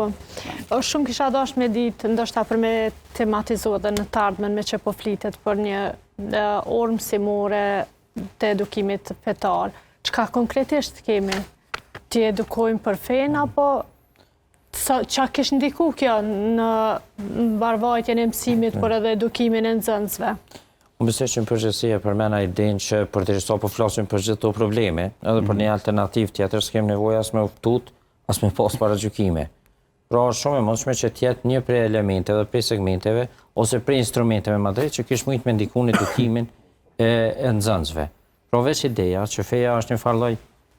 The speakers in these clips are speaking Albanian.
Po. Shumë kisha dash me ditë, ndoshta për me tematizu edhe në të ardhmen me që po flitet për një orë mësimore të edukimit fetar. Çka konkretisht kemi? Ti edukojmë për fen, apo qa kish ndiku kjo në mbarvajtjen e mësimit, por edhe edukimin e nxënësve? Unë besoj që në përgjithësi e përmena idenë që për të rriso po flasim për gjithë të probleme, edhe për një alternativ tjetër, s'kem nevojë as me uftut, as me pas paragjykime. Pra shumë e mundshme që tjetë një prej elementeve, prej segmenteve, ose prej instrumenteve më drejt që kish mujt me ndiku në edukimin e nxënësve. Pra veç ideja që feja është një farloj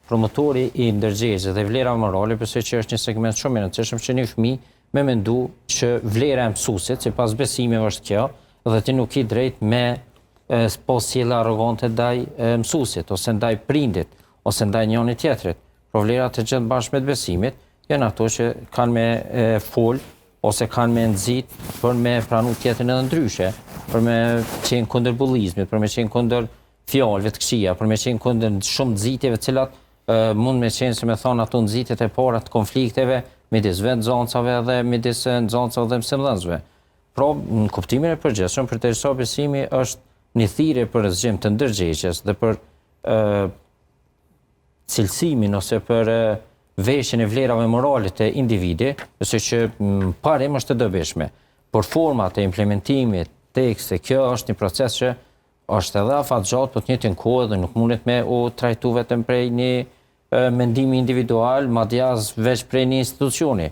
promotori i ndërgjegjësisë dhe vlera morale, besoj që është një segment shumë i rëndësishëm që një fëmijë me mendu që vlera e mësuesit, sipas besimeve është kjo, dhe ti nuk i drejt me pas sjellje arrogante ndaj mësuesit, ose ndaj prindit, ose ndaj njëri tjetrit. Por vlerat e gjithë bashkë me të besimit janë ato që kanë me fol ose kanë me nxit për me pranu tjetrin edhe ndryshe, për me qenë kundër bullizmit, për me qenë kundër fjalëve të këqija, për me qenë kundër shumë nxitjeve të cilat mund me qenë, si me thonë, ato nxitjet e para të konflikteve midis nxënësave dhe midis nxënësave dhe mësimdhënësve. Pra, në kuptimin e përgjithshëm, për të sa besimi është një thirrje për zgjim të ndërgjegjës dhe për cilësimin ose për veshjen e vlerave morale të individi, besoj që parim është e dobishme. Por format e implementimit, tekste, kjo është një proces që është edhe afatgjatë, për të njëjtën kohë dhe nuk mundet me u trajtu vetëm prej një mendimi individual, madje as veç prej një institucioni.